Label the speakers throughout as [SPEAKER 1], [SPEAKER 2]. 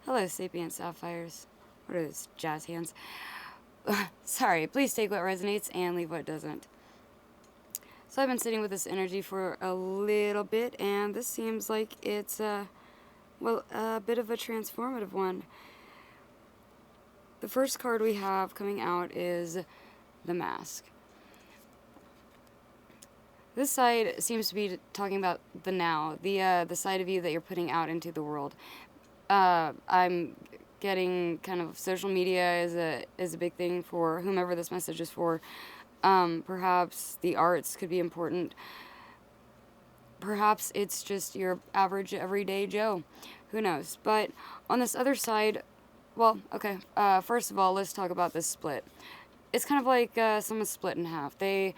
[SPEAKER 1] Hello, sapient sapphires. What are those jazz hands? Sorry, please take what resonates and leave what doesn't. So I've been sitting with this energy for a little bit, and this seems like it's, a bit of a transformative one. The first card we have coming out is the Mask. This side seems to be talking about the now, the side of you that you're putting out into the world. I'm getting kind of social media is a big thing for whomever this message is for. Perhaps the arts could be important. Perhaps it's just your average everyday Joe. Who knows? But on this other side, first of all, let's talk about this split. It's kind of like someone's split in half. They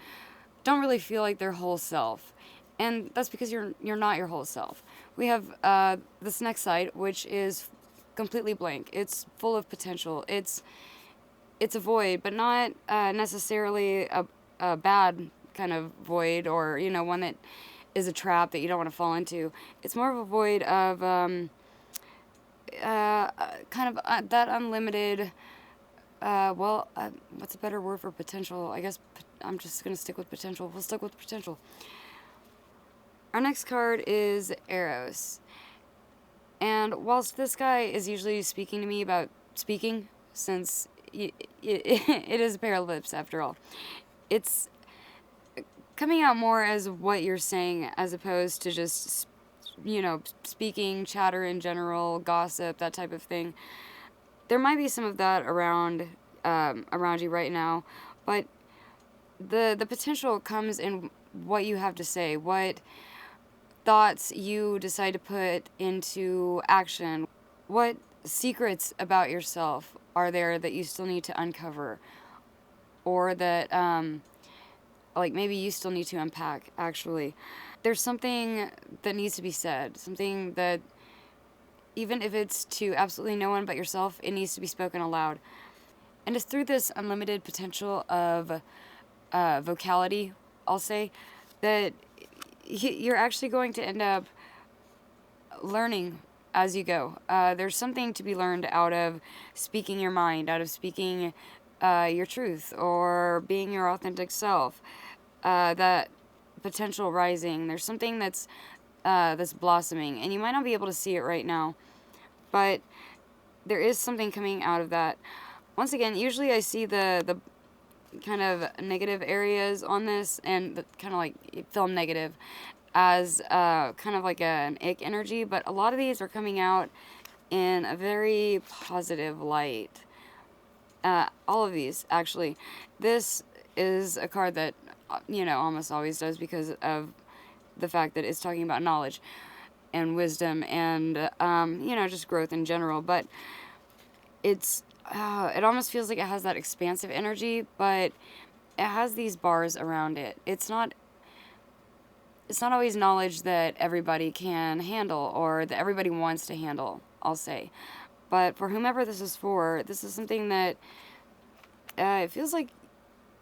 [SPEAKER 1] don't really feel like their whole self. And that's because you're not your whole self. We have this next side, which is completely blank. It's full of potential. It's a void, but not necessarily a bad kind of void, or one that is a trap that you don't want to fall into. It's more of a void of that unlimited. What's a better word for potential? I guess I'm just gonna stick with potential. We'll stick with potential. Our next card is Eros. And whilst this guy is usually speaking to me about speaking, since it is a pair of lips after all, it's coming out more as what you're saying as opposed to just, speaking, chatter in general, gossip, that type of thing. There might be some of that around you right now, but the potential comes in what you have to say, what thoughts you decide to put into action, what secrets about yourself are there that you still need to uncover, or that maybe you still need to unpack. Actually, there's something that needs to be said, something that even if it's to absolutely no one but yourself, it needs to be spoken aloud. And it's through this unlimited potential of vocality, I'll say, that you're actually going to end up learning as you go. There's something to be learned out of speaking your mind, out of speaking your truth, or being your authentic self. That potential rising. There's something that's blossoming, and you might not be able to see it right now, but there is something coming out of that. Once again, usually I see the kind of negative areas on this, and the kind of like film negative as kind of like an ick energy, but a lot of these are coming out in a very positive light. All of these, actually. This is a card that, almost always does, because of the fact that it's talking about knowledge and wisdom and, just growth in general. But it almost feels like it has that expansive energy, but it has these bars around it. It's not always knowledge that everybody can handle, or that everybody wants to handle, I'll say. But for whomever this is for, this is something that it feels like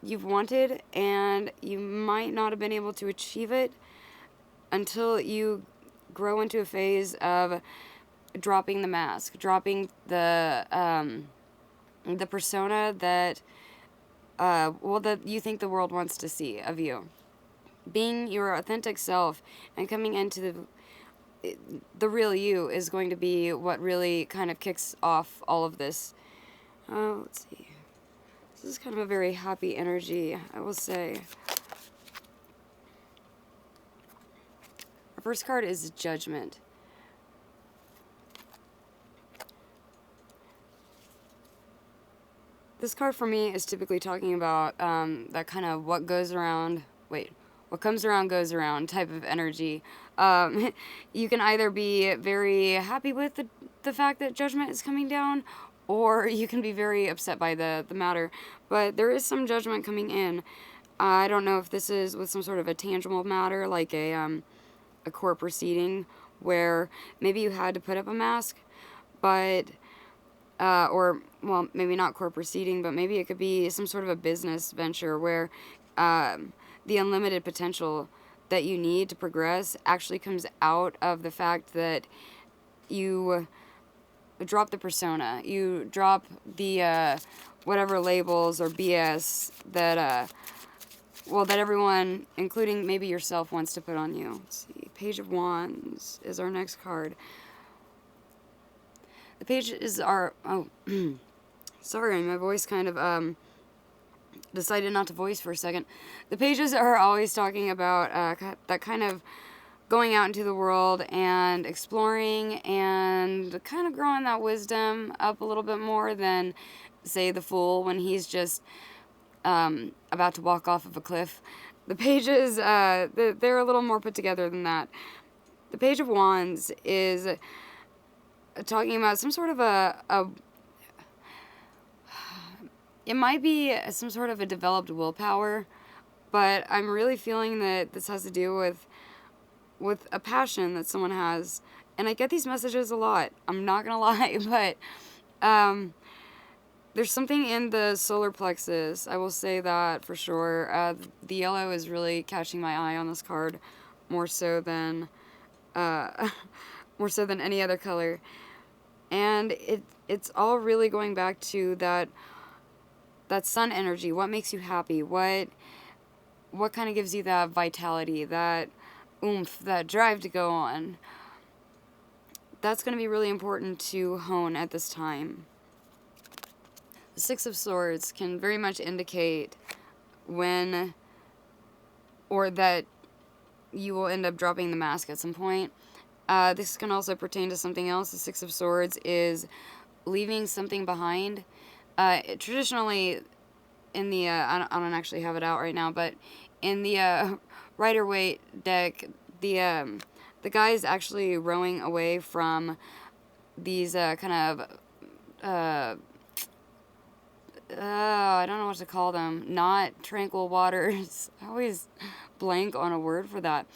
[SPEAKER 1] you've wanted, and you might not have been able to achieve it until you grow into a phase of dropping the mask, dropping the persona that that you think the world wants to see of you. Being your authentic self and coming into the real you is going to be what really kind of kicks off all of this. Let's see. This is kind of a very happy energy, I will say. Our first card is Judgment. This card for me is typically talking about that kind of what comes around goes around type of energy. You can either be very happy with the fact that judgment is coming down, or you can be very upset by the matter. But there is some judgment coming in. I don't know if this is with some sort of a tangible matter, like a court proceeding, where maybe you had to put up a mask, but maybe not court proceeding, but maybe it could be some sort of a business venture where the unlimited potential that you need to progress actually comes out of the fact that you drop the persona. You drop the whatever labels or BS that that everyone, including maybe yourself, wants to put on you. Let's see. Page of Wands is our next card. The pages are... Oh, sorry, my voice kind of decided not to voice for a second. The pages are always talking about that kind of going out into the world and exploring and kind of growing that wisdom up a little bit more than, say, the Fool when he's just about to walk off of a cliff. The pages, they're a little more put together than that. The Page of Wands is talking about some sort of it might be some sort of a developed willpower, but I'm really feeling that this has to do with a passion that someone has. And I get these messages a lot. I'm not gonna lie, but there's something in the solar plexus. I will say that for sure. The yellow is really catching my eye on this card, more so than any other color. And it's all really going back to that sun energy. What makes you happy? What kind of gives you that vitality, that oomph, that drive to go on? That's going to be really important to hone at this time. The Six of Swords can very much indicate when, or that you will end up dropping the mask at some point. This can also pertain to something else. The Six of Swords is leaving something behind. Traditionally, in the, I don't actually have it out right now, but in the Rider-Waite deck, the guy is actually rowing away from these kind of, I don't know what to call them. Not tranquil waters. I always blank on a word for that.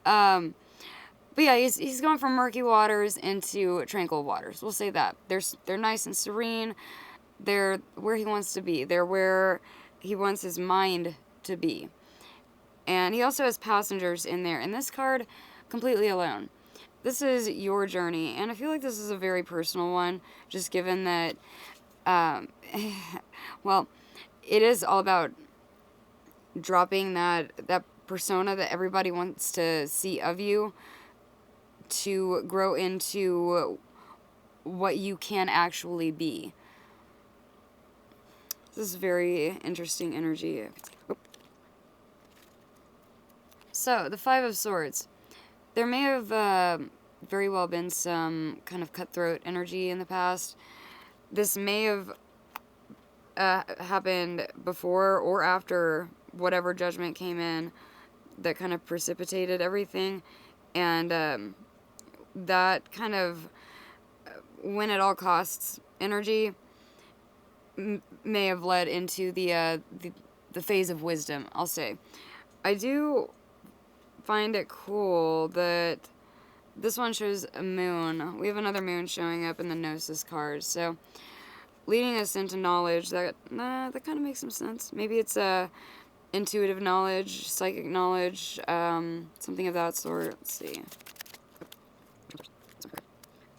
[SPEAKER 1] But yeah, he's going from murky waters into tranquil waters. We'll say that. They're nice and serene. They're where he wants to be. They're where he wants his mind to be. And he also has passengers in there. And this card, completely alone. This is your journey. And I feel like this is a very personal one, just given that well, it is all about dropping that persona that everybody wants to see of you to grow into what you can actually be. This is very interesting energy. So, the Five of Swords. There may have very well been some kind of cutthroat energy in the past. This may have happened before or after whatever judgment came in that kind of precipitated everything. And that kind of win at all costs energy may have led into the phase of wisdom, I'll say. I do find it cool that this one shows a moon. We have another moon showing up in the Gnosis card. So, leading us into knowledge, that kind of makes some sense. Maybe it's intuitive knowledge, psychic knowledge, something of that sort. Let's see.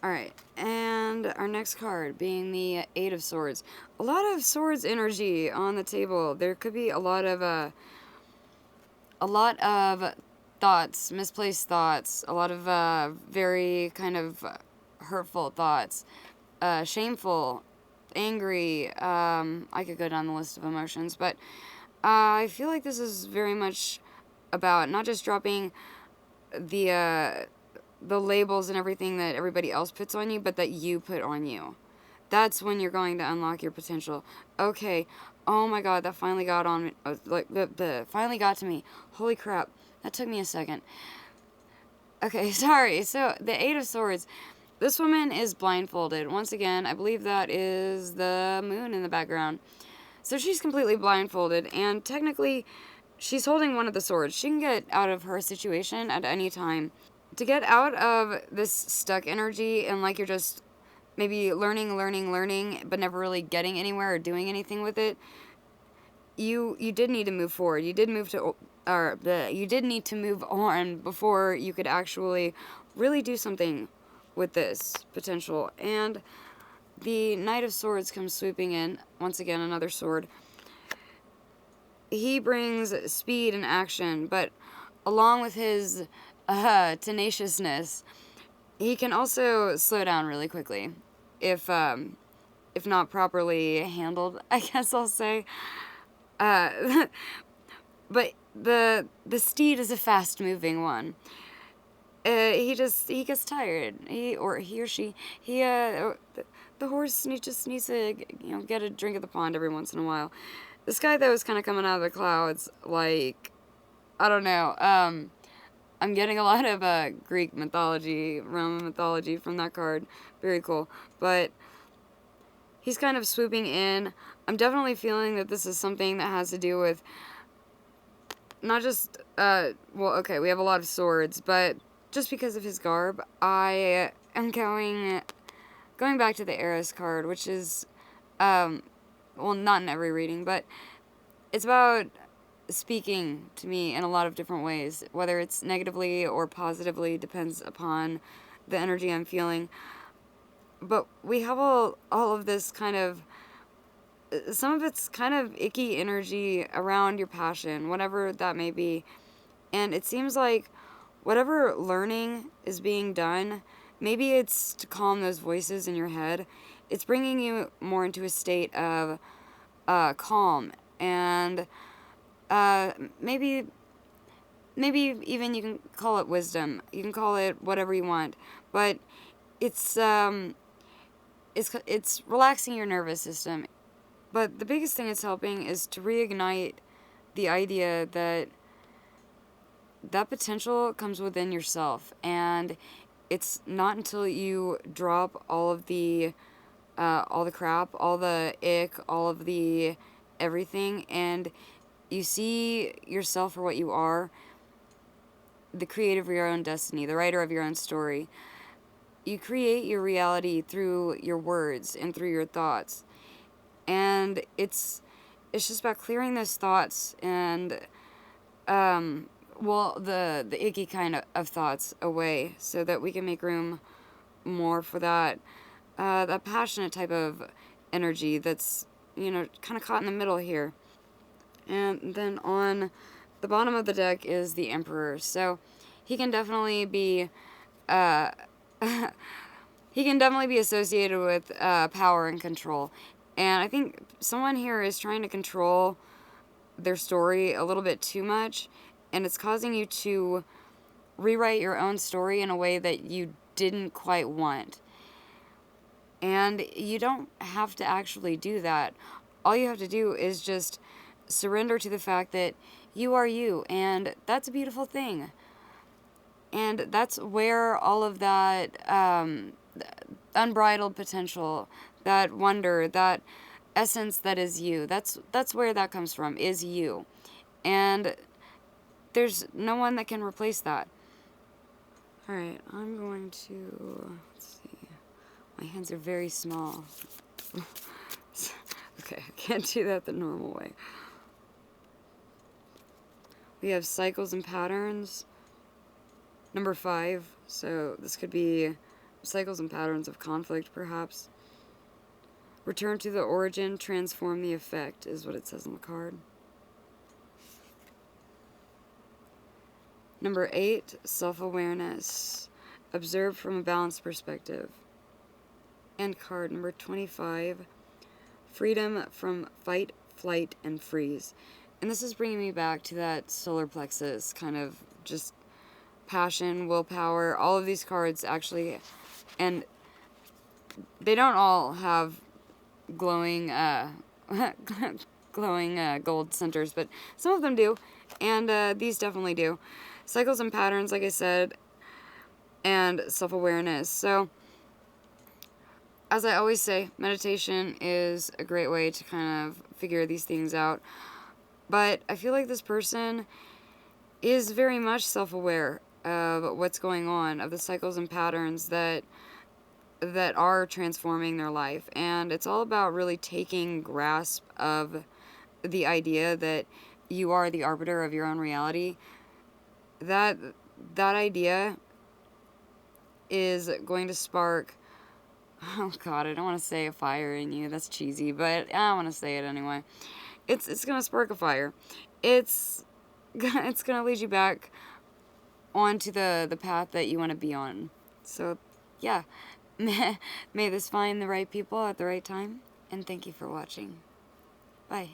[SPEAKER 1] Alright, and our next card being the Eight of Swords. A lot of swords energy on the table. There could be a lot of thoughts, misplaced thoughts, a lot of very kind of hurtful thoughts, shameful, angry. I could go down the list of emotions, but I feel like this is very much about not just dropping the labels and everything that everybody else puts on you, but that you put on you. That's when you're going to unlock your potential. Okay, oh my god, that finally got on me. Finally got to me. Holy crap. That took me a second. Okay, sorry. So, the Eight of Swords. This woman is blindfolded. Once again, I believe that is the moon in the background. So, she's completely blindfolded, and technically, she's holding one of the swords. She can get out of her situation at any time. To get out of this stuck energy, and like you're just maybe learning, but never really getting anywhere or doing anything with it, you did need to move forward. You did need to move on before you could actually really do something with this potential. And the Knight of Swords comes sweeping in. Once again, another sword. He brings speed and action, but along with his tenaciousness, he can also slow down really quickly if not properly handled, I guess I'll say. Uh, but the steed is a fast moving one. He gets tired. He or she the horse just needs to get a drink at the pond every once in a while. This guy though is kind of coming out of the clouds like, I don't know. I'm getting a lot of Greek mythology, Roman mythology from that card. Very cool. But he's kind of swooping in. I'm definitely feeling that this is something that has to do with not just, well, okay, we have a lot of swords, but just because of his garb, I am going back to the Eros card, which is, well, not in every reading, but it's about speaking to me in a lot of different ways, whether it's negatively or positively, depends upon the energy I'm feeling. But we have all of this kind of, some of it's kind of icky energy around your passion, whatever that may be. And it seems like whatever learning is being done, maybe it's to calm those voices in your head. It's bringing you more into a state of calm and maybe even you can call it wisdom. You can call it whatever you want, but it's relaxing your nervous system. But the biggest thing it's helping is to reignite the idea that potential comes within yourself, and it's not until you drop all the crap, all the ick, all of the everything, and you see yourself for what you are, the creator of your own destiny, the writer of your own story. You create your reality through your words and through your thoughts. And it's just about clearing those thoughts and, well, the icky kind of thoughts away so that we can make room more for that passionate type of energy that's, kind of caught in the middle here. And then on the bottom of the deck is the Emperor. So he can definitely be associated with power and control. And I think someone here is trying to control their story a little bit too much, and it's causing you to rewrite your own story in a way that you didn't quite want. And you don't have to actually do that. All you have to do is just surrender to the fact that you are you, and that's a beautiful thing. And that's where all of that unbridled potential, that wonder, that essence that is you, that's where that comes from, is you. And there's no one that can replace that. Alright, I'm going to, let's see, my hands are very small. Okay, I can't do that the normal way. We have cycles and patterns. Number 5, so this could be cycles and patterns of conflict, perhaps. Return to the origin, transform the effect, is what it says on the card. Number 8, self-awareness. Observe from a balanced perspective. And card number 25, freedom from fight, flight, and freeze. And this is bringing me back to that solar plexus, kind of just passion, willpower, all of these cards actually, and they don't all have glowing gold centers, but some of them do, and these definitely do. Cycles and patterns, like I said, and self-awareness. So, as I always say, meditation is a great way to kind of figure these things out, but I feel like this person is very much self-aware of what's going on, of the cycles and patterns that are transforming their life. And it's all about really taking grasp of the idea that you are the arbiter of your own reality. That idea is going to spark Oh God, I don't want to say a fire in you. That's cheesy, but I want to say it anyway. It's gonna spark a fire. It's it's gonna lead you back onto the path that you want to be on. So, yeah, may this find the right people at the right time. And thank you for watching. Bye.